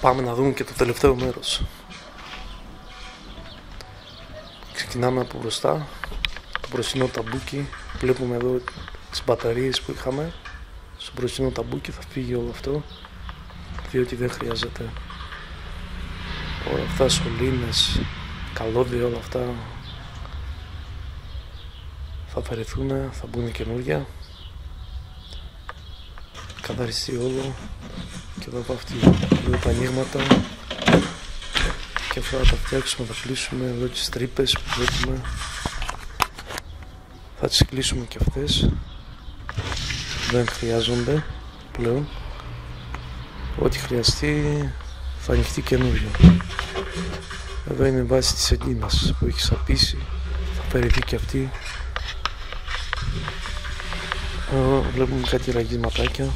Πάμε να δούμε και το τελευταίο μέρος. Ξεκινάμε από μπροστά, το μπροστινό ταμπούκι. Βλέπουμε εδώ τις μπαταρίες που είχαμε. Στο μπροστινό ταμπούκι θα φύγει όλο αυτό, διότι δεν χρειάζεται. Όλα αυτά, σωλήνες, καλώδια, όλα αυτά θα αφαιρεθούν, θα μπουν καινούργια. Καθαριστεί όλο. Και εδώ από αυτή εδώ τα ανοίγματα. Και αυτά θα τα φτιάξουμε, θα κλείσουμε. Εδώ τις τρύπες που βλέπουμε θα τις κλείσουμε και αυτές. Δεν χρειάζονται πλέον. Ό,τι χρειαστεί θα ανοιχτεί καινούριο. Εδώ είναι η βάση της σελήνας που έχει σαπίσει. Θα αφαιρεθεί και αυτή. Εδώ βλέπουμε κάτι ραγισματάκια.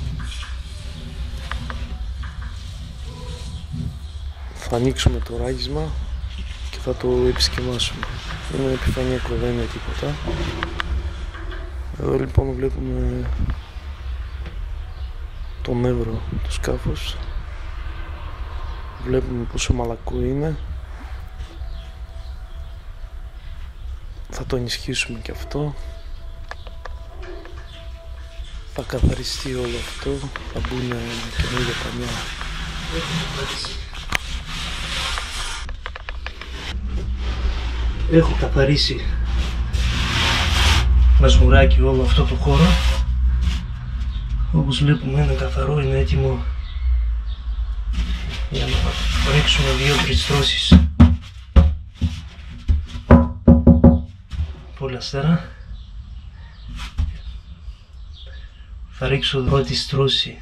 Θα ανοίξουμε το ράγισμα και θα το επισκευάσουμε. Είναι επιφανειακό, δεν είναι τίποτα. Εδώ λοιπόν βλέπουμε τον Εύρο του σκάφους. Βλέπουμε πόσο μαλακό είναι. Θα το ενισχύσουμε και αυτό. Θα καθαριστεί όλο αυτό. Θα μπουν καινούργια πανιά. Έχω καθαρίσει με σμουράκι όλο αυτό το χώρο. Όπως βλέπουμε είναι καθαρό, είναι έτοιμο για να ρίξουμε 2-3 στρώσεις πολυαστέρα. Θα ρίξω πρώτη στρώση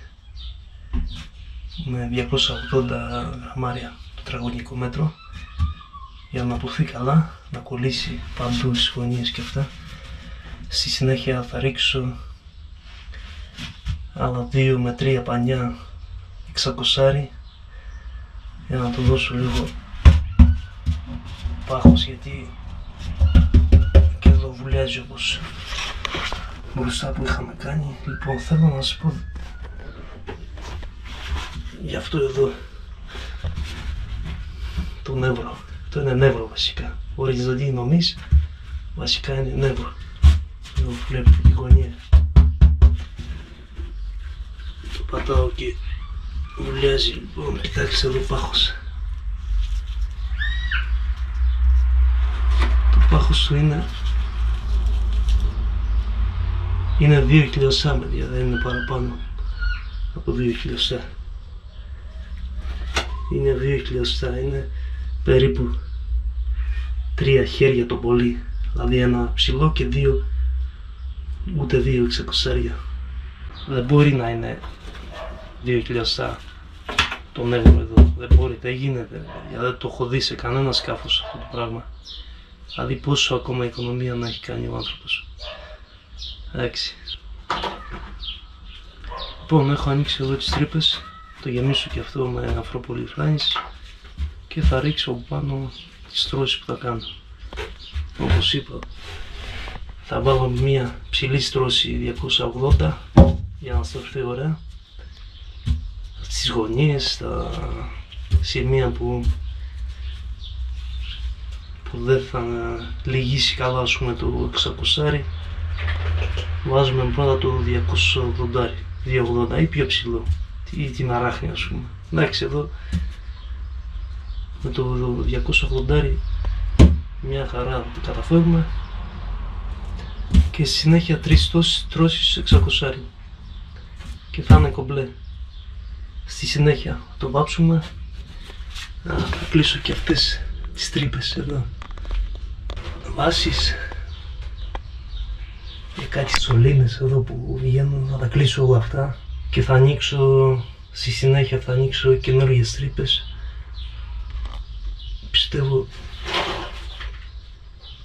με 280 γραμμάρια τετραγωνικό μέτρο για να αποθεί καλά, να κολλήσει παντού στις γωνίες και αυτά. Στη συνέχεια θα ρίξω άλλα 2 με 3 πανιά 600 για να το δώσω λίγο πάχος, γιατί και εδώ βουλιάζει όπως μπροστά που είχαμε κάνει. Λοιπόν, θέλω να σας πω για αυτό εδώ το νεύρο. Το είναι νεύρο βασικά. Χωρίς να δει νομής, βασικά είναι νεύρο. Εδώ βλέπετε τη γωνία. Το πατάω και βουλιάζει λοιπόν. Κοιτάξτε εδώ πάχος. Το πάχος του είναι 2 χιλιοστά, παιδιά, δεν είναι παραπάνω από 2 χιλιοστά. Είναι 2 χιλιοστά, είναι περίπου 3 χέρια το πολύ. Δηλαδή ένα ψηλό και 2, ούτε 2 600. Δεν μπορεί να είναι 2 χιλιοστά το νεύρο εδώ. Δεν μπορεί, δεν γίνεται. Γιατί δεν το έχω δει σε κανένα σκάφος αυτό το πράγμα. Δηλαδή πόσο ακόμα οικονομία να έχει κάνει ο άνθρωπος. Εντάξει. Λοιπόν, έχω ανοίξει εδώ τις τρύπες. Το γεμίσω και αυτό με αφροπολυφλάνης και θα ρίξω από πάνω τις στρώσεις που θα κάνω. Όπως είπα, θα βάλω μια ψηλή στρώση 280 για να στρωθεί ωραία στις γωνίες, στα σημεία που δεν θα λυγίσει καλά, ας πούμε, το 600. Βάζουμε πρώτα το 280 ή πιο ψηλό, ή την αράχνη, ας πούμε. Εντάξει, εδώ με το 280 μια χαρά το καταφέρουμε. Και στη συνέχεια 3 στρώσεις 600 και θα είναι κομπλέ. Στη συνέχεια το βάψουμε. Θα κλείσω και αυτές τις τρύπες εδώ, βάσεις και κάτι σωλήνες εδώ που βγαίνουν. Θα τα κλείσω όλα αυτά και θα ανοίξω, στη συνέχεια θα ανοίξω καινούργιες τρύπες. Πιστεύω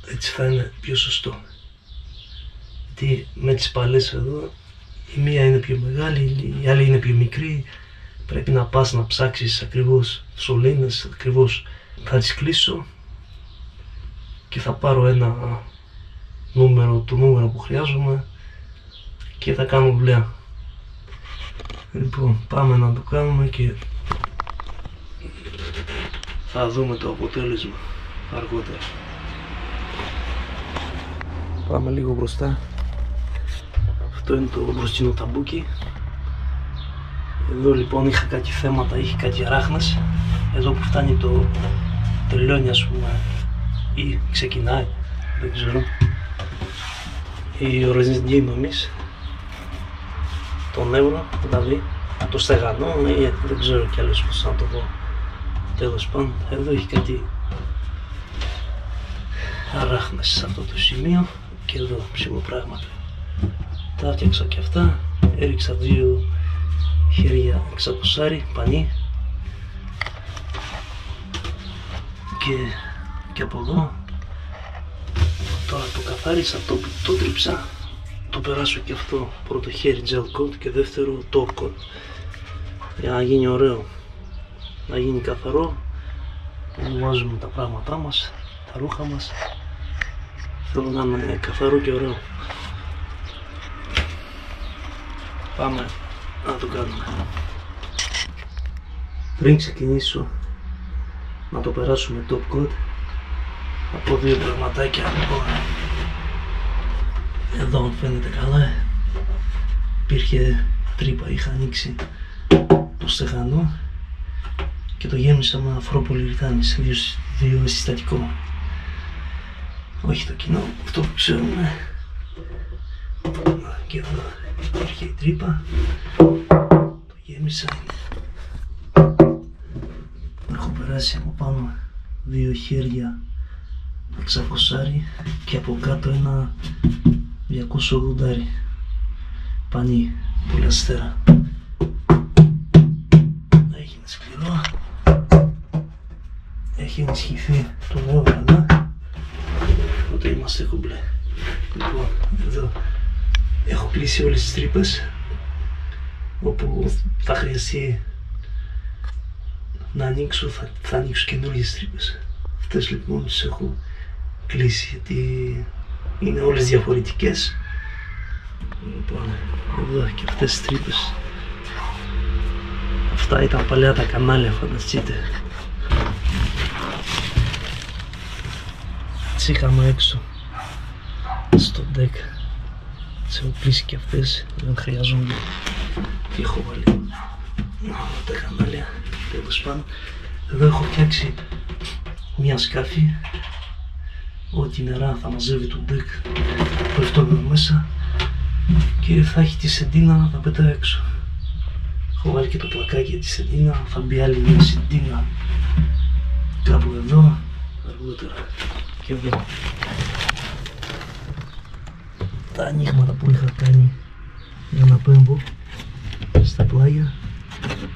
έτσι θα είναι πιο σωστό, γιατί με τις παλές εδώ η μία είναι πιο μεγάλη, η άλλη είναι πιο μικρή. Πρέπει να πας να ψάξεις ακριβώς σωλήνες, ακριβώς. Θα τις κλείσω και θα πάρω ένα νούμερο, το νούμερο που χρειάζομαι, και θα κάνω δουλειά. Λοιπόν, πάμε να το κάνουμε και Θα δούμε το αποτέλεσμα αργότερα. Πάμε λίγο μπροστά. Αυτό είναι το μπροστινό ταμπούκι. Εδώ λοιπόν είχα κάτι θέματα, είχε κάτι αράχνες. Εδώ που φτάνει το τελειώνει, ας πούμε, ή ξεκινάει, δεν ξέρω, η οροσδήμαμις, το νεύρο, δηλαδή το στεγανό, ή δεν ξέρω κι άλλως πώς να το πω. Τέλος πάντων, εδώ έχει κάτι αράχνες σε αυτό το σημείο και εδώ ψηλοπράγματα. Τα έφτιαξα και αυτά, έριξα 2 χέρια εξακοσάρι, πανί, και από εδώ. Τώρα το καθάρισα, το τρίψα, το περάσω και αυτό, πρώτο χέρι gel coat και δεύτερο top coat, για να γίνει ωραίο, να γίνει καθαρό. Βάζουμε τα πράγματά μας, τα ρούχα μας, θέλω να είναι καθαρό και ωραίο. Πάμε να το κάνουμε. Πριν ξεκινήσω να το περάσουμε top coat, από 2 πραγματάκια. Λοιπόν, εδώ φαίνεται καλά, υπήρχε τρύπα, είχα ανοίξει το στεγανό και το γέμισα με αφρόπολιουρηθάνης, 2 συστατικό, όχι το κοινό, αυτό που ξέρουμε. Και εδώ υπήρχε η τρύπα, το γέμισα, έχω περάσει από πάνω 2 χέρια 600 και από κάτω ένα 280 πανί πολυαστέρα. Έγινε σκληρό, έχει ενισχυθεί το νέο γρανά, οπότε είμαστε κομπλέ. Λοιπόν, εδώ έχω κλείσει όλες τις τρύπες, όπου θα χρειαστεί να ανοίξω, θα ανοίξω καινούργιες τρύπες. Αυτές λοιπόν τις έχω κλείσει γιατί είναι όλες διαφορετικές. Λοιπόν, εδώ και αυτές τις τρύπες. Αυτά ήταν παλιά τα κανάλια, φανταστείτε. Τις είχαμε έξω στο deck. Τις έχω κλείσει και αυτές, δεν χρειάζονται. Και έχω βάλει τα κανάλια, τέλος πάντων. Εδώ έχω φτιάξει μια σκάφη, ό,τι νερά θα μαζεύει το deck, πέφτω μέσα και θα έχει τη σεντίνα να τα πετάω έξω. Έχω βάλει και το πλακάκι για τη σεντίνα, θα μπει άλλη μια σεντίνα κάπου εδώ, αργότερα και εδώ. Τα ανοίγματα που είχα κάνει για να πέμπω στα πλάγια,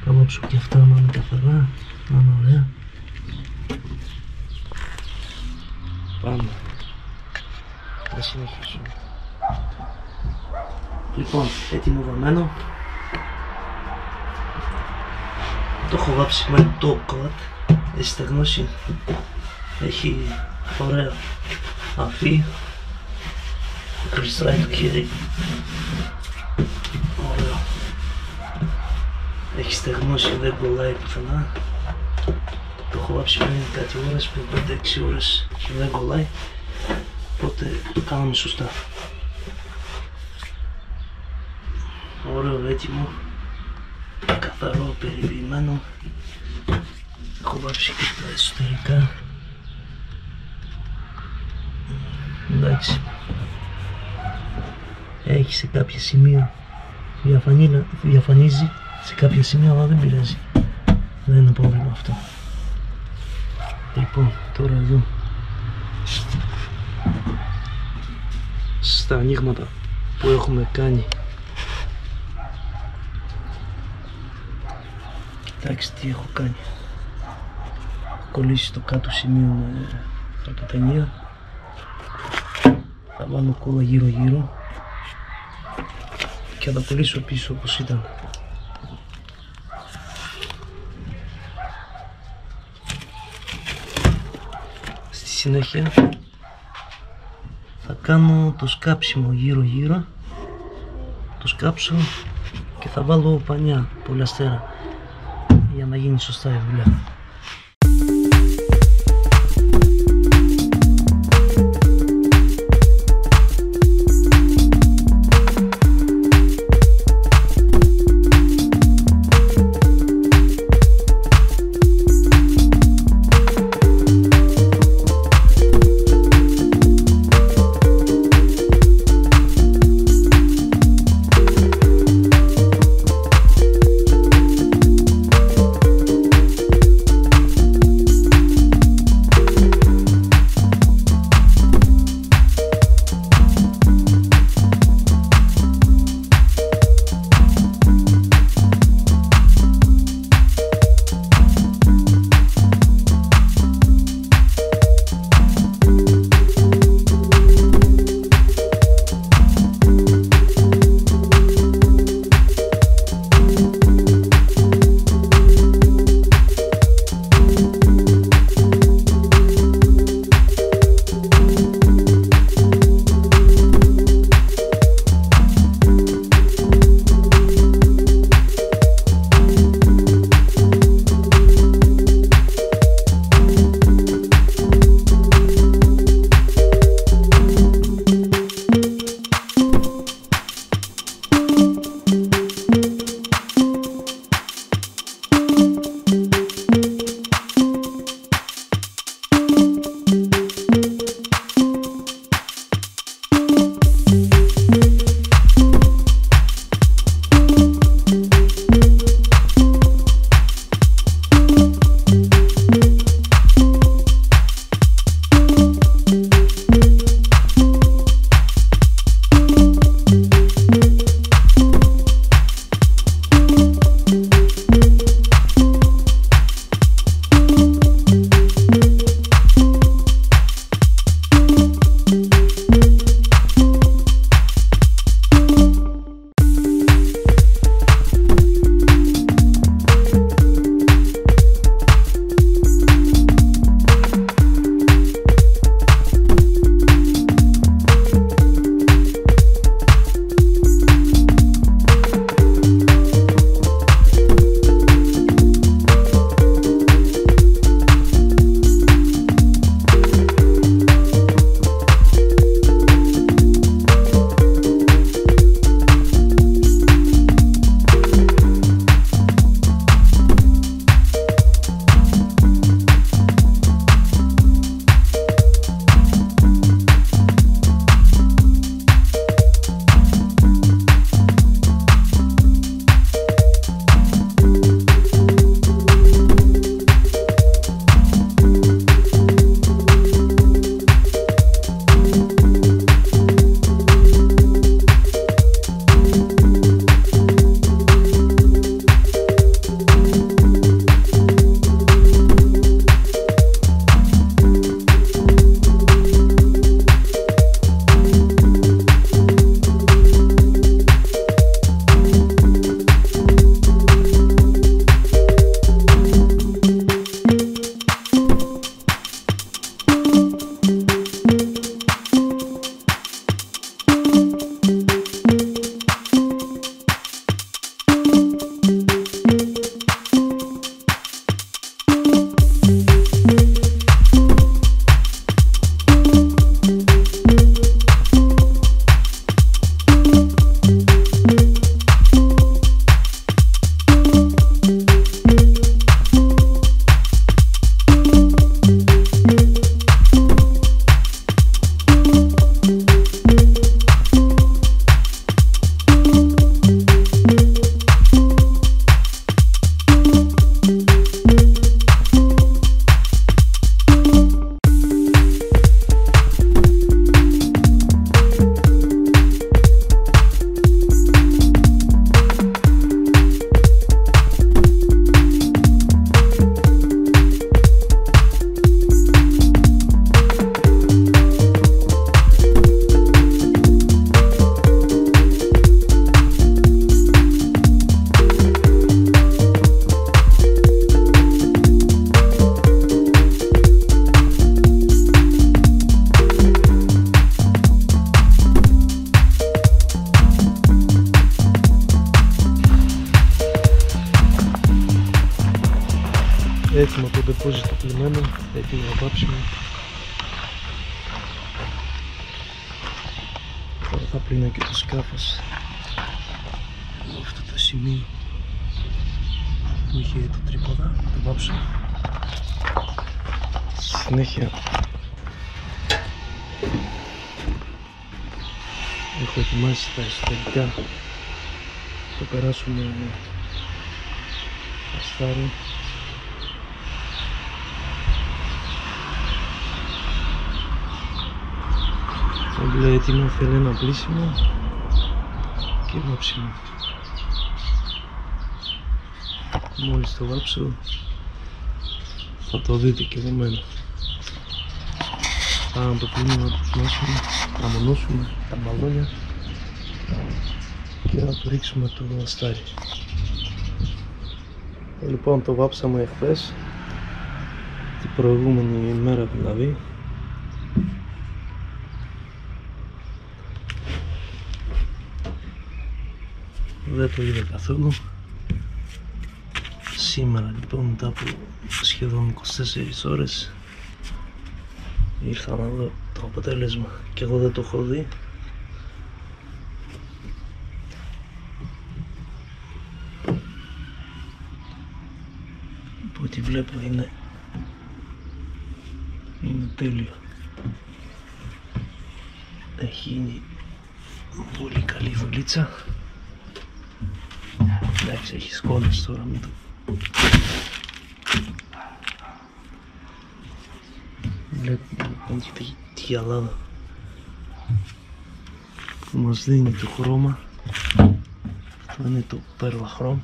θα βάψω και αυτά να είναι καθαρά, να είναι ωραία. Πάμε να συνεχίσουμε. Λοιπόν, έτοιμο βαμμένο. Το έχω βάψει με το coat, έχει στεγνώσει, έχει ωραία αφή, χρυσάει το χέρι, ωραίο, έχει στεγνώσει, δεν κολλάει πουθενά. Το έχω βάψει πριν κάτι ώρες, πριν 5-6 ώρες και δεν κολλάει, οπότε το κάναμε σωστά. Ωραίο, έτοιμο, καθαρό, περιποιημένο. Έχω βάψει και τα εσωτερικά. Εντάξει, έχει σε κάποια σημεία διαφανίζει σε κάποια σημεία, αλλά δεν πειράζει, δεν είναι πρόβλημα αυτό. Λοιπόν, τώρα εδώ στα ανοίγματα που έχουμε κάνει, κοιτάξτε τι έχω κάνει. Έχω κολλήσει το κάτω σημείο με χαρτοτενία, θα βάλω κόλλα γύρω γύρω και θα τα κολλήσω πίσω όπως ήταν. Στη συνέχεια θα κάνω το σκάψιμο γύρω γύρω, το σκάψω και θα βάλω πανιά πολυαστέρα για να γίνει σωστά η δουλειά. Έτοιμο το ντεπόζιτο πλημμένο, έτοιμο να βάψουμε. Τώρα θα πλύνω και το σκάφος. Εδώ αυτό το σημείο που είχε το τρίποδα, το βάψω. Στη συνέχεια έχω ετοιμάσει τα εσωτερικά. Θα περάσουμε αστάρι. Όλο έτοιμο, θέλει ένα πλύσιμο και βάψιμο. Μόλις το βάψω θα το δείτε και δεμένο. Θα το πλύνουμε, να το ετοιμάσουμε, να μονώσουμε τα μπαλόνια και να το ρίξουμε το αστάρι. Λοιπόν, το βάψαμε εχθές, την προηγούμενη μέρα δηλαδή. Δεν το είδα καθόλου. Σήμερα λοιπόν, μετά από σχεδόν 24 ώρες, ήρθα να δω το αποτέλεσμα και εγώ δεν το έχω δει. Από ό,τι βλέπω είναι τέλειο. Έχει γίνει πολύ καλή δουλίτσα. Εντάξει, έχει σκόνες τώρα, μην το... Βλέπουμε λοιπόν τη γυαλάδα που μας δίνει το χρώμα. Αυτό είναι το Perlachrom.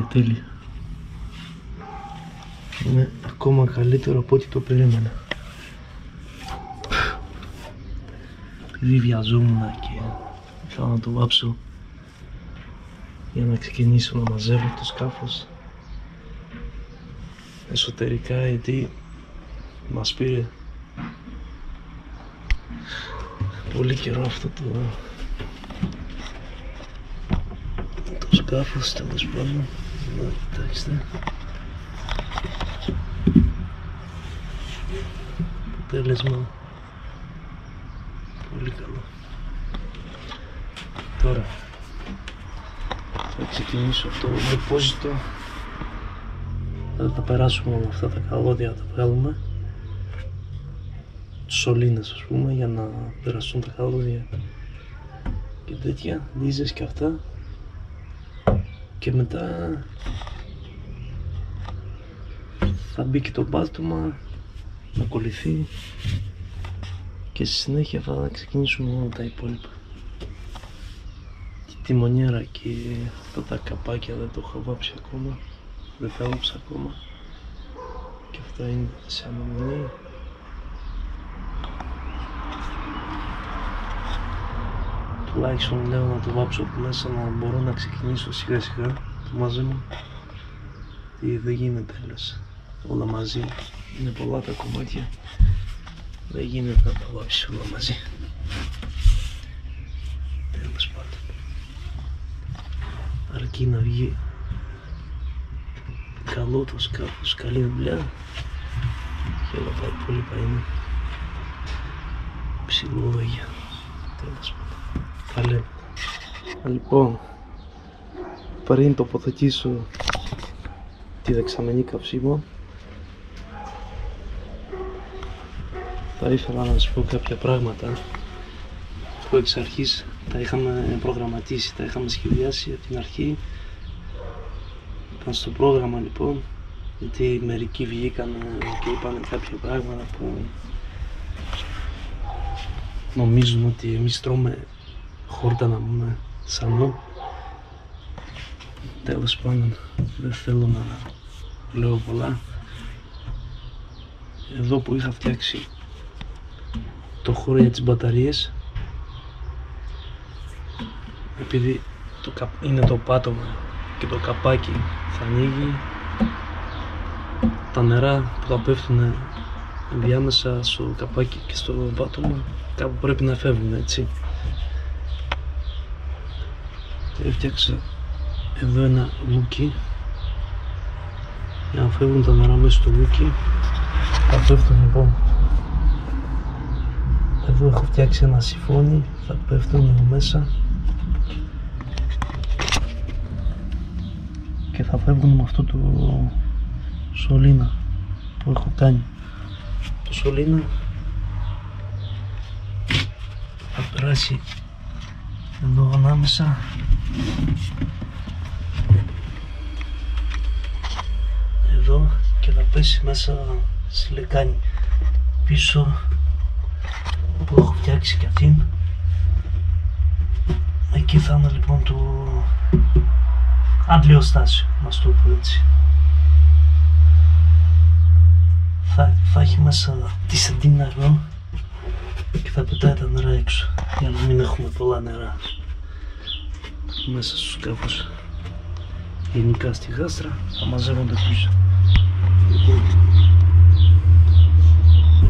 Τέλειο. Είναι ακόμα καλύτερο από ό,τι το περίμενα. Επειδή βιαζόμουν και ήθελα να το βάψω για να ξεκινήσω να μαζεύω το σκάφος εσωτερικά, γιατί μας πήρε πολύ καιρό αυτό το σκάφος, τέλος πάντων. Κοιτάξτε, αποτέλεσμα πολύ καλό. Τώρα θα ξεκινήσω αυτό το ντεπόζιτο. Θα τα περάσουμε με αυτά τα καλώδια, θα τα βγάλουμε τους σωλήνες, ας πούμε, για να περάσουν τα καλώδια και τέτοια, δίζες και αυτά. Και μετά θα μπει και το πάτωμα να κολληθεί και στη συνέχεια θα ξεκινήσουμε όλα τα υπόλοιπα. Τη μονιέρα και αυτά τα καπάκια δεν το έχω βάψει ακόμα, δεν τα βάψα ακόμα και αυτά είναι σε αναμονή. Τουλάχιστον λέω να το βάψω από μέσα, να μπορώ να ξεκινήσω σιγά σιγά το μάζεμα. Δεν γίνεται τέλος όλα μαζί, είναι πολλά τα κομμάτια, δεν γίνεται να τα βάψεις όλα μαζί. Τέλος πάντων, αρκεί να βγει καλό το σκάφος, καλή δουλειά και όλα τα υπόλοιπα είναι ψηλόλογια. Τέλος πάντων, θα λέμε. Λοιπόν, πριν τοποθετήσω τη δεξαμενή καυσίμων, θα ήθελα να σας πω κάποια πράγματα που εξ αρχής τα είχαμε προγραμματίσει, τα είχαμε σχεδιάσει από την αρχή. Ήταν στο πρόγραμμα λοιπόν, γιατί μερικοί βγήκαν και είπαν κάποια πράγματα που νομίζουν ότι εμείς τρώμε χόρτα να πούμε σανό. Τέλος πάντων, δεν θέλω να λέω πολλά. Εδώ που είχα φτιάξει το χώρο για τις μπαταρίες, επειδή είναι το πάτωμα και το καπάκι θα ανοίγει, τα νερά που θα πέφτουν ενδιάμεσα στο καπάκι και στο πάτωμα κάπου πρέπει να φεύγουν, έτσι. Έφτιαξα εδώ ένα λούκι για να φεύγουν τα νερά μέσα στο λούκι. Θα πέφτουν λοιπόν. Εδώ έχω φτιάξει ένα σιφόνι, θα πέφτουν εδώ μέσα και θα φεύγουν με αυτό το σωλήνα που έχω κάνει. Το σωλήνα θα περάσει εδώ ανάμεσα εδώ και θα πέσει μέσα στη λεκάνη πίσω που έχω φτιάξει και αυτήν. Εκεί θα είναι λοιπόν το αντλιοστάσιο, μας το πω έτσι. Θα έχει μέσα τη σεντίνα εδώ και θα πετάει τα νερά έξω για να μην έχουμε πολλά νερά μέσα στους σκάφους. Γενικά στη γάστρα θα μαζεύονται πίσω. Λοιπόν,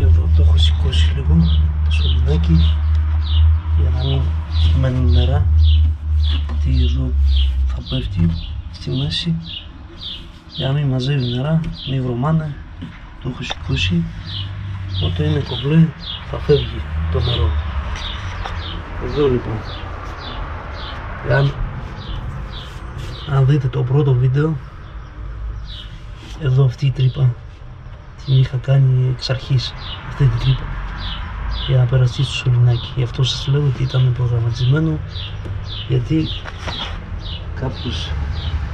εδώ το έχω σηκώσει λίγο το σωληνάκι για να μην μένουν νερά, γιατί εδώ θα πέφτει στη μέση για να μην μαζεύει νερά, μην βρωμάνε. Το έχω σηκώσει, όταν είναι κομπλέ θα φεύγει το νερό. Εδώ λοιπόν, αν δείτε το πρώτο βίντεο, εδώ αυτή η τρύπα την είχα κάνει εξ αρχής, αυτή την τρύπα, για να περαστεί στο σωληνάκι. Γι' αυτό σας λέω ότι ήταν προγραμματισμένο, γιατί κάποιος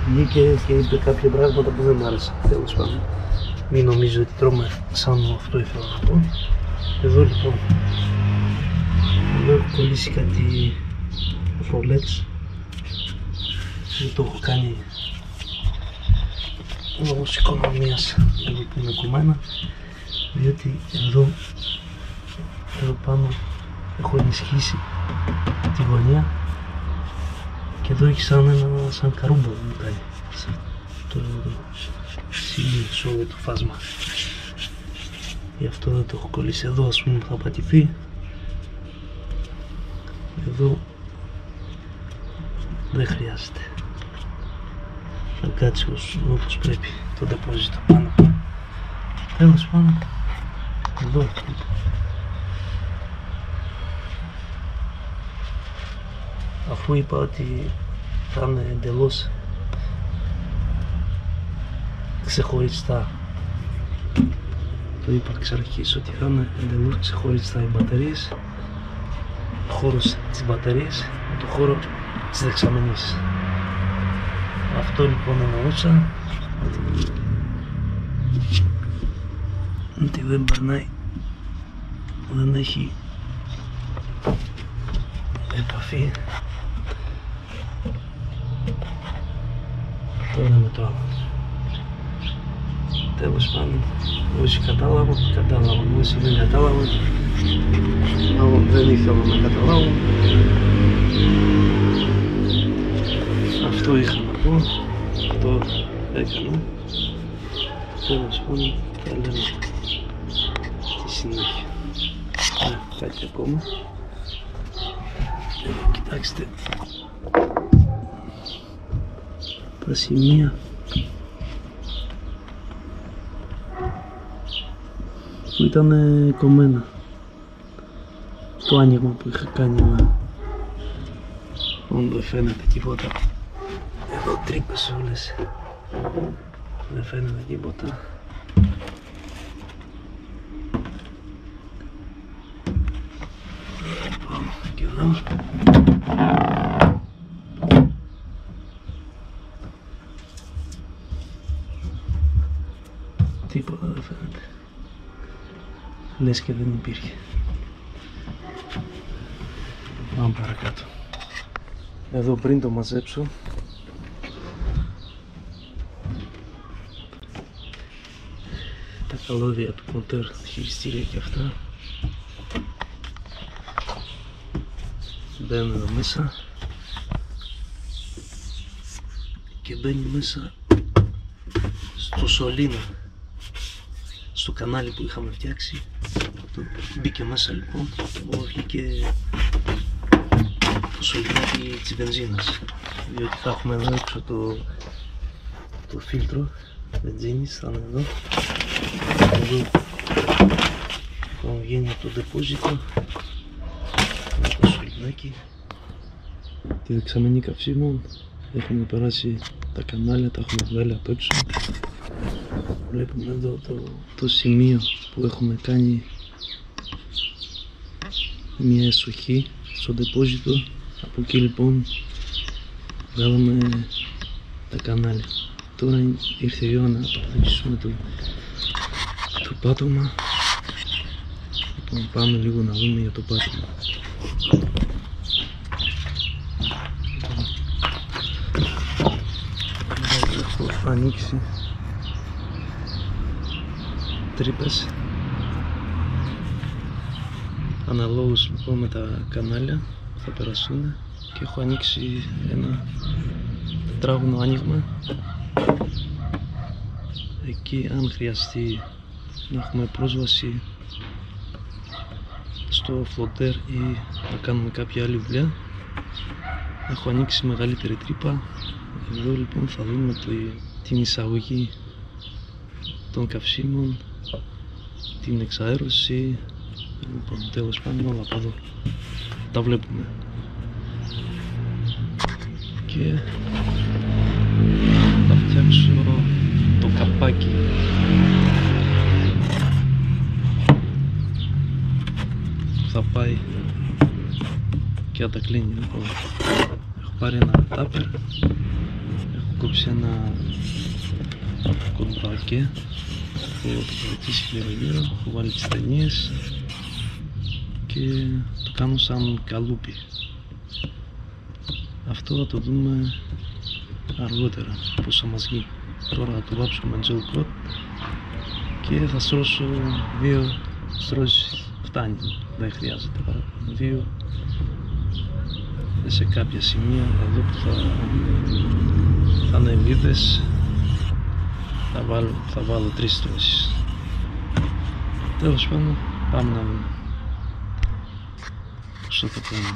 βγήκε και είπε κάποια πράγματα που δεν μ' άρεσαν. Τέλος πάντων, μην νομίζω ότι τρώμε σαν αυτό ήθελα να πω. Εδώ λοιπόν, εδώ έχω κολλήσει κάτι Rolex, δεν το έχω κάνει λόγω οικονομίας, εδώ που είναι κομμένα, διότι εδώ πάνω έχω ενισχύσει τη γωνία και εδώ έχει σαν καρούμπα που κάνει το σημείο σε όλο το φάσμα. Γι' αυτό δεν το έχω κολλήσει. Εδώ ας πούμε θα πατηθεί, εδώ δεν χρειάζεται, θα κάτσει όπως πρέπει το ντεπόζιτο πάνω. Τέλος πάντων, εδώ αφού είπα ότι θα είναι εντελώς ξεχωριστά, το είπα εξ αρχής ότι θα είναι εντελώς ξεχωριστά οι μπαταρίες, ο χώρος της μπαταρίας με το χώρο της δεξαμενής. Αυτό λοιπόν εννοούσα, ότι δεν περνάει, δεν έχει επαφή το ένα με το άλλο. Τέλος πάντων, όσοι κατάλαβαν, όσοι δεν κατάλαβαν, δεν ήθελα να καταλάβουν. Αυτό είχα να πω, αυτό έκανα. Τέλος πάντων, θα λέμε στη συνέχεια. Κάτι ακόμα. Κοιτάξτε τα σημεία που ήταν κομμένα, το άνοιγμα που είχα κάνει εδώ. Δεν φαίνεται τίποτα, εδώ τρύπες όλες, δεν φαίνεται τίποτα. Και εδώ τίποτα δεν φαίνεται, λες και δεν υπήρχε. Πάμε παρακάτω. Εδώ πριν το μαζέψω, τα καλώδια του μοτέρ, χειριστήρια και αυτά μπαίνουν εδώ μέσα. και μπαίνει μέσα στο σωλήνα, στο κανάλι που είχαμε φτιάξει. Μπήκε μέσα λοιπόν, βγήκε το σωληνάκι της βενζίνας, διότι θα έχουμε εδώ έξω το φίλτρο βενζίνης, θα είναι εδώ. Λοιπόν, βγαίνει από το ντεπόζιτο με το σωληνάκι, τη δεξαμενή καυσίμων. Έχουμε περάσει τα κανάλια, τα έχουμε βγάλει απ' έξω. Βλέπουμε εδώ το σημείο που έχουμε κάνει μια εσοχή στο ντεπόζιτο. Από εκεί λοιπόν βγάλαμε τα κανάλια. Τώρα ήρθε η ώρα να τοποθετήσουμε το πάτωμα. Λοιπόν, πάμε λίγο να δούμε για το πάτωμα. Έχω ανοίξει τρύπες αναλόγως λοιπόν με τα κανάλια που θα περάσουν, και έχω ανοίξει ένα τετράγωνο άνοιγμα εκεί, αν χρειαστεί να έχουμε πρόσβαση στο φλοτέρ ή να κάνουμε κάποια άλλη δουλειά. Έχω ανοίξει μεγαλύτερη τρύπα. Εδώ λοιπόν θα δούμε την εισαγωγή των καυσίμων, την εξαέρωση, λοιπόν, τέλος πάντων όλα από εδώ τα βλέπουμε. Και θα φτιάξω το καπάκι που θα πάει και θα τα κλείνει. Λοιπόν, έχω πάρει ένα τάπερ, έχω κόψει ένα κοντμπάκε, έχω τοποθετήσει γύρω-γύρω, έχω βάλει τις ταινίες και το κάνω σαν καλούπι. Αυτό θα το δούμε αργότερα πως θα μας βγει. Τώρα θα το βάψω με gel coat και θα στρώσω 2 στρώσεις, φτάνει, δεν χρειάζεται παραπάνω, 2 σε κάποια σημεία. Εδώ που θα είναι βίδες θα βάλω 3 στρώσεις. Τέλος πάντων, πάμε να δούμε πόσο θα κάνουμε.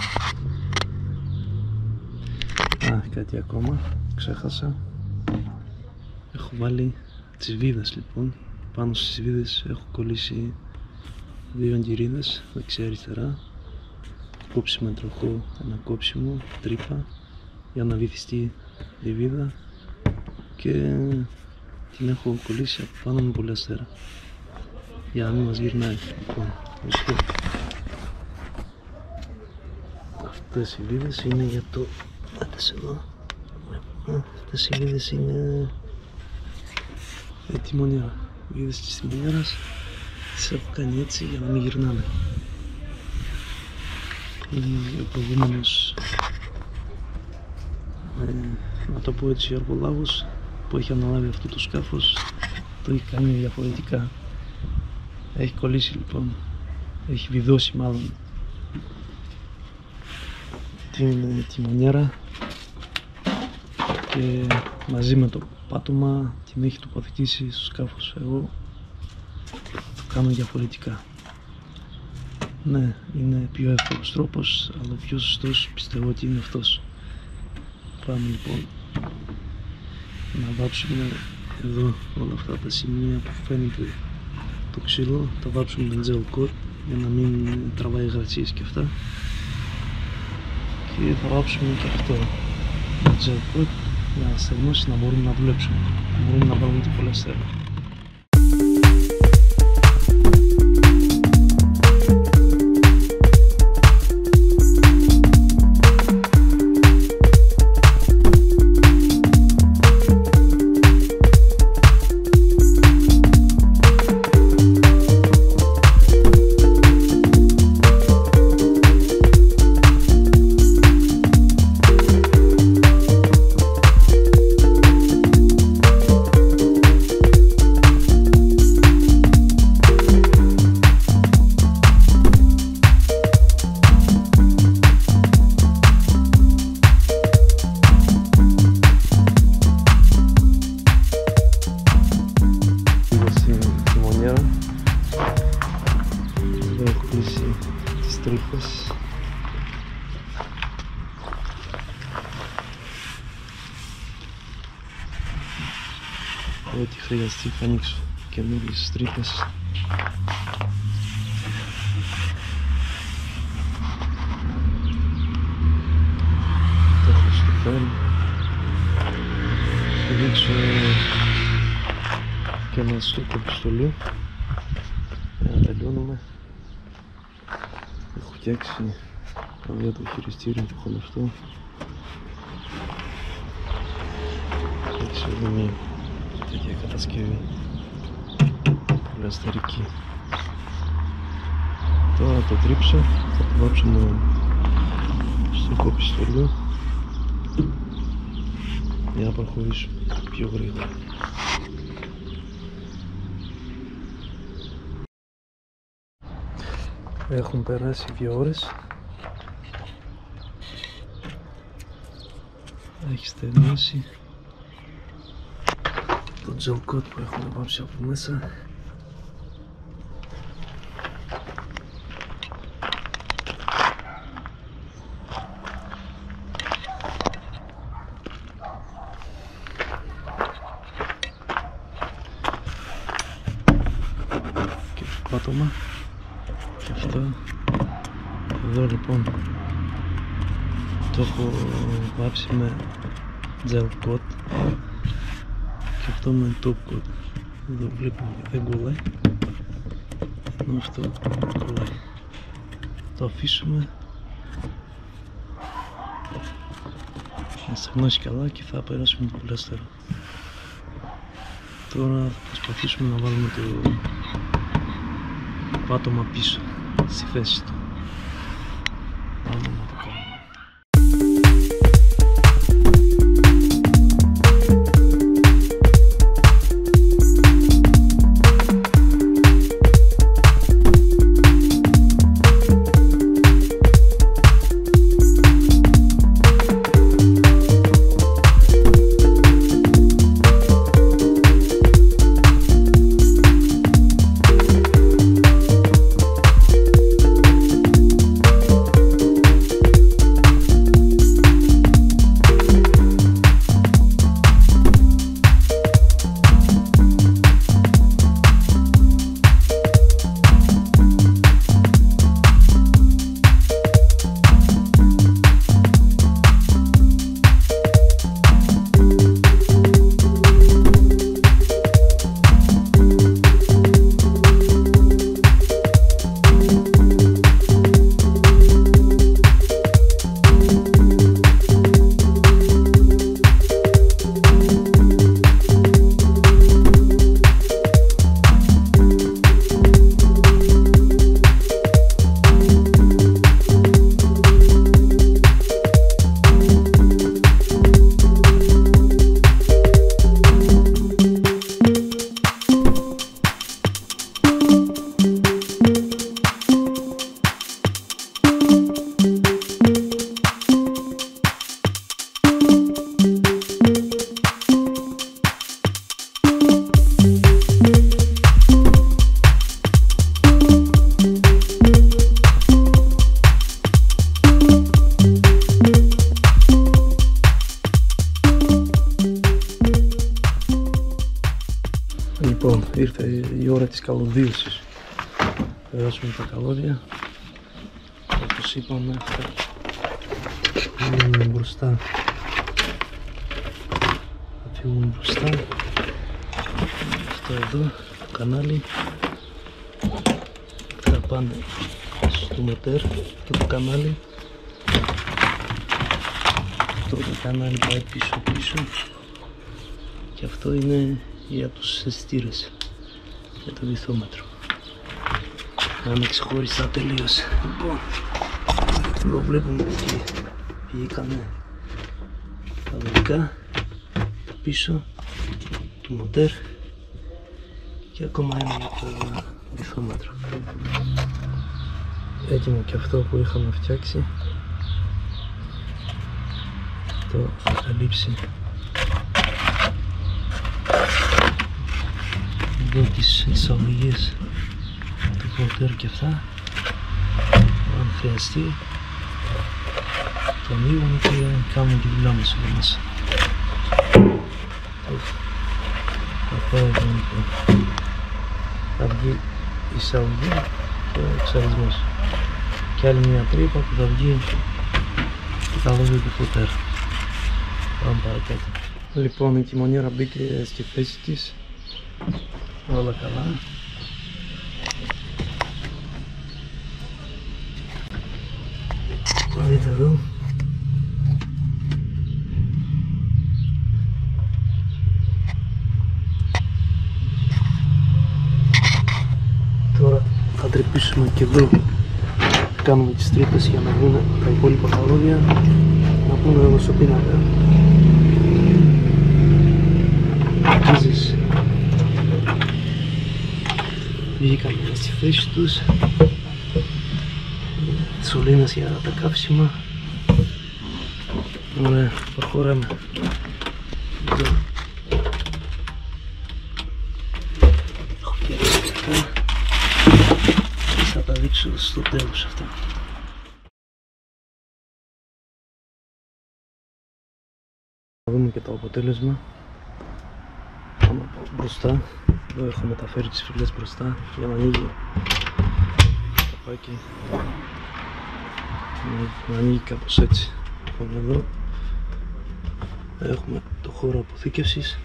Κάτι ακόμα ξέχασα, έχω βάλει τις βίδες λοιπόν. Πάνω στις βίδες έχω κολλήσει 2 αγκυρίδες δεξιά αριστερά, κόψει με τροχό ένα κόψιμο, τρύπα για να βυθιστεί η βίδα, και την έχω κολλήσει από πάνω με πολυαστέρα για να μην μας γυρνάει. Λοιπόν, αυτές οι βίδες είναι για το... εδώ. Αυτές οι βίδες είναι η τιμονιέρα. Οι βίδες της τιμονιέρας τις έχω κάνει έτσι για να μην γυρνάνε. Ο προηγούμενος, να το πω έτσι, εργολάβος που έχει αναλάβει αυτό το σκάφος το έχει κάνει διαφορετικά. Έχει κολλήσει λοιπόν, έχει βιδώσει μάλλον την τιμονιέρα και μαζί με το πάτωμα την έχει τοποθετήσει στο σκάφος. Εγώ το κάνω διαφορετικά. Ναι, είναι πιο εύκολος τρόπος, αλλά ο πιο σωστός πιστεύω ότι είναι αυτός. Πάμε λοιπόν να βάψουμε εδώ όλα αυτά τα σημεία που φαίνεται το ξύλο, τα βάψουμε με gel coat για να μην τραβάει γρατσίες και αυτά, και θα βάψουμε και αυτό με gel coat για να στεγνώσει, να μπορούμε να δουλέψουμε, να μπορούμε να βάλουμε το πολυαστέρα. ό,τι χρειαστεί θα ανοίξω καινούριες τρύπες. Το έχω στο φέρν. Θα δείξω και ένα στούκο πιστολίου για να τελειώνουμε. Έχω φτιάξει για το χειριστήριο το χωλευτό. Φτιάξει εδώ μια τέτοια κατασκευή πλαστερική. Τώρα το τρίψω, θα το βάψουμε στο κοπιστολίο για να προχωρήσουμε πιο γρήγορα. Έχουν περάσει 2 ώρες. Έχει στερνίσει το gel coat που έχουμε βάψει από μέσα. Και το πάτωμα. Και αυτό εδώ λοιπόν το έχω βάψει με gel coat και αυτό με top coat. Εδώ βλέπουμε δεν κολλάει, ενώ αυτό κολλάει. Το αφήσουμε να στεγνώσει καλά και θα περάσουμε το πλάστερο. Τώρα θα προσπαθήσουμε να βάλουμε το πάτωμα πίσω στη θέση του. Πάμε να το κάνουμε. Λοιπόν, ήρθε η ώρα της καλωδίωσης. Περάσουμε τα καλώδια. Όπως είπαμε, θα φύγουμε μπροστά. Αυτό εδώ, το κανάλι. Θα πάνε στο μοτέρ και το κανάλι. Αυτό το κανάλι πάει πίσω. Και αυτό είναι για τους αισθητήρες, για το βυθόμετρο. Να είναι ξεχωριστά τελείως. Λοιπόν, εδώ βλέπουμε ότι βγήκανε τα δελικά πίσω του μοτέρ και ακόμα ένα για το βυθόμετρο. Έτοιμο και αυτό που είχαμε φτιάξει. Αυτό θα καλύψει εδώ τις εισαγωγές του μοτέρ και αυτά. Αν χρειαστεί το ανοίγουμε και κάνουμε τη δουλειά μας εδώ μέσα. Αυτό είναι το. Θα βγει εισαγωγή και εξαρισμός. Και άλλη μια τρύπα που θα βγει το καλώδιο του φωτέρα. Πάμε παρακάτω. Λοιπόν, η κιμονιέρα μπήκε στη θέση της. Όλα καλά. Θα δείτε εδώ. Τώρα θα τρυπήσουμε και εδώ. Κάνουμε τις τρύπες για να βγουν τα υπόλοιπα καλώδια. Να πούμε εδώ στο πίνακα. Γκίζες βγήκαν στη θέση τους. Σωλήνες για τα καύσιμα. Ωραία, προχωράμε. Εδώ. Έχω φτιάξει ψηφικά και θα τα δείξω στο τέλος αυτά. Θα δούμε και το αποτέλεσμα. Πάμε από μπροστά. Εδώ έχω μεταφέρει τις φυλές μπροστά για να ανοίγει το καπάκι. Να ανοίγει κάπως έτσι. Λοιπόν, εδώ έχουμε το χώρο αποθήκευσης.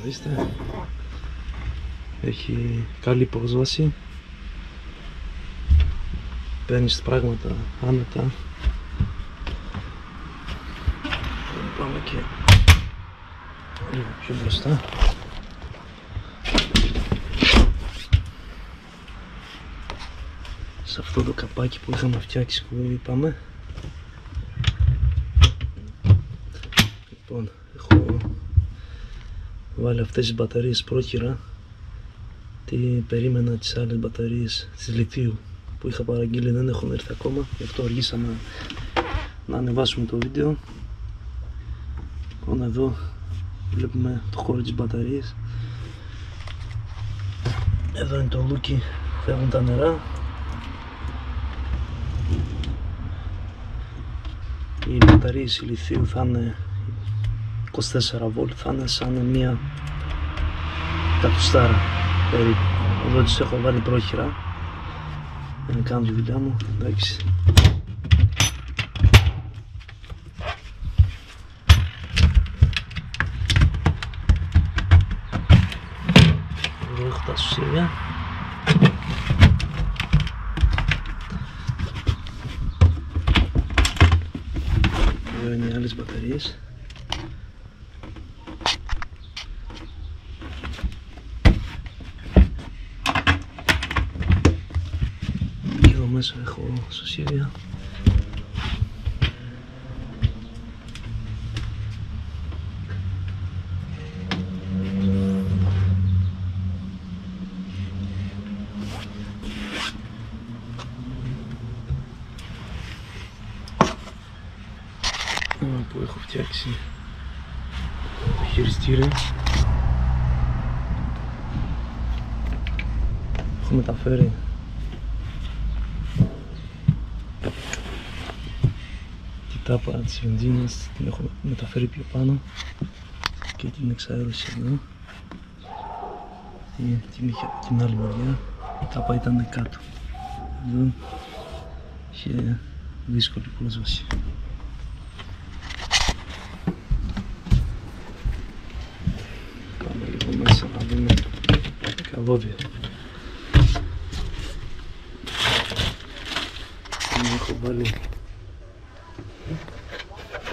Ορίστε. Έχει καλή πρόσβαση. Παίρνεις τα πράγματα άνετα. Πάμε και λίγο πιο μπροστά. Σε αυτό το καπάκι που είχαμε φτιάξει που είπαμε. Λοιπόν, έχω βάλει αυτές τις μπαταρίες πρόχειρα. Τι περίμενα τις άλλες μπαταρίες της λιθίου που είχα παραγγείλει, δεν έχουν έρθει ακόμα, γι' αυτό αργήσαμε να ανεβάσουμε το βίντεο. Λοιπόν, εδώ βλέπουμε το χώρο της μπαταρίας. Εδώ είναι το λούκι, φεύγουν τα νερά. Οι μπαταρίες λιθίου θα είναι 24V, θα είναι σαν μια κατουστάρα περίπου. Εδώ τις έχω βάλει πρόχειρα για να κάνω τη δουλειά μου, εντάξει. Εδώ έχω τα σουσίδια. Εδώ είναι οι άλλες μπαταρίες. Μέσα έχω σωσίδια. Που έχω φτιάξει το χειριστήριο. Έχω μεταφέρει τάπα της βενζίνας, την έχω μεταφέρει πιο πάνω και την εξαέρωση εδώ. Την είχε από την άλλη μεριά, η τάπα ήταν κάτω. Εδώ είχε δύσκολη πρόσβαση. Πάμε λίγο μέσα να δούμε τα καλώδια. Την έχω βάλει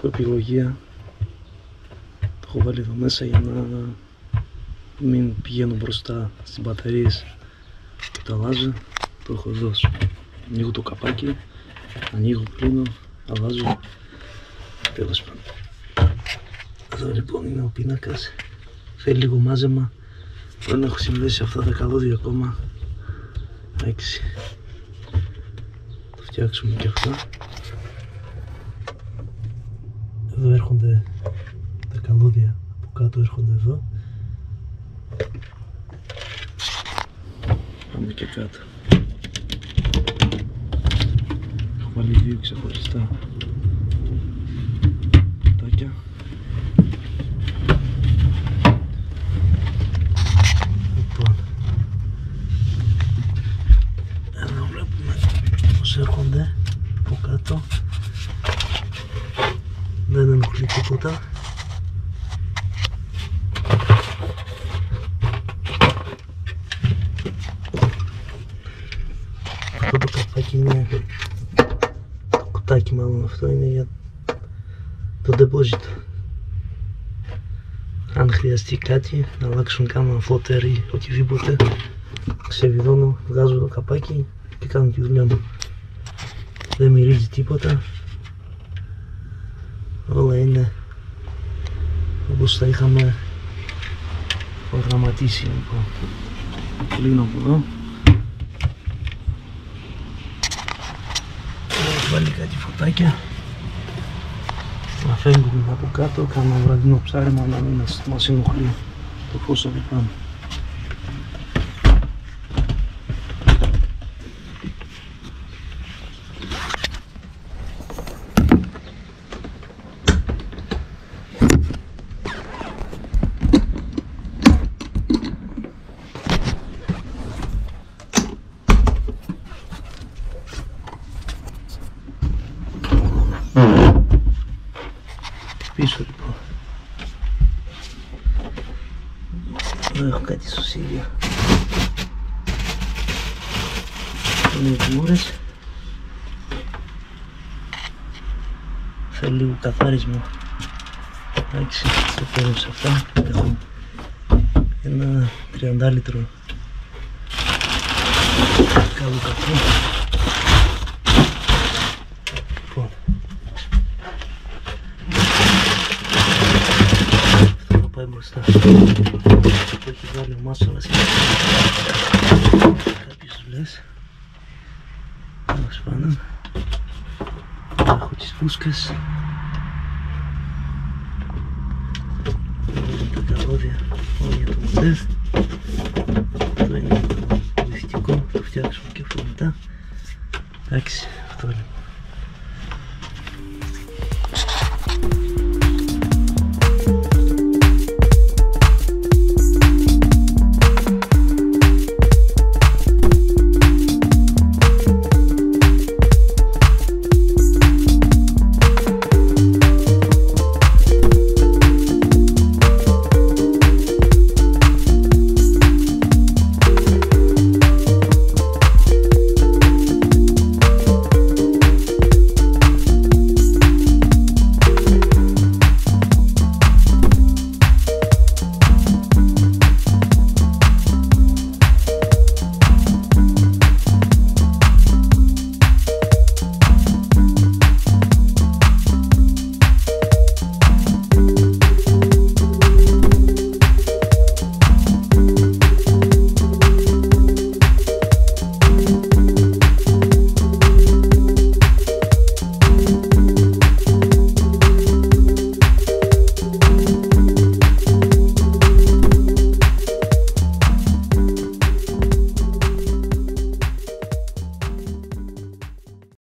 επιλογία, το έχω βάλει εδώ μέσα για να μην πηγαίνω μπροστά στις μπαταρίες και το αλλάζω. Το έχω εδώ, ανοίγω το καπάκι, ανοίγω, κλείνω, αλλάζω, τέλος πάντων. Εδώ λοιπόν είναι ο πίνακας, θέλει λίγο μάζεμα, δεν έχω συνδέσει αυτά τα καλώδια ακόμα, 6. Θα φτιάξουμε και αυτά. Εδώ έρχονται τα καλώδια, από κάτω έρχονται εδώ. πάμε και κάτω. Έχω βάλει δύο ξεχωριστά κουτάκια. Λοιπόν, εδώ βλέπουμε πως έρχονται από κάτω. Δεν ενοχλεί τίποτα. Αυτό το καπάκι είναι, το κουτάκι μάλλον αυτό είναι για το deposit. Αν χρειαστεί κάτι, να αλλάξουν κάνα φώτερ ή οτιδήποτε, ξεβιδώνω, βγάζω το καπάκι και κάνω τη δουλειά μου. Δεν μυρίζει τίποτα. Όλα είναι όπως τα είχαμε προγραμματίσει. Λοιπόν, κλείνω από εδώ. Έχω βάλει κάτι φωτάκια να φεύγουμε από κάτω. Κάνω βραδινό ψάρεμα να μην μας ενοχλεί το φως από πάνω. Πίσω λοιπόν. Εδώ έχω κάτι σωσίδια. Είναι γούρες. Θέλω λίγο καθάρισμα. Εντάξει, το παίρνω σε αυτά. Έχω ένα 30 λίτρο καλό καφέ. Λοιπόν, αυτό θα πάει μπροστά. Το έχει βάλει ο Μάσορας για κάποιες δουλειές. Τέλος πάντων, έχω τις φούσκες. Τα καλώδια όλα για το μοντέρ.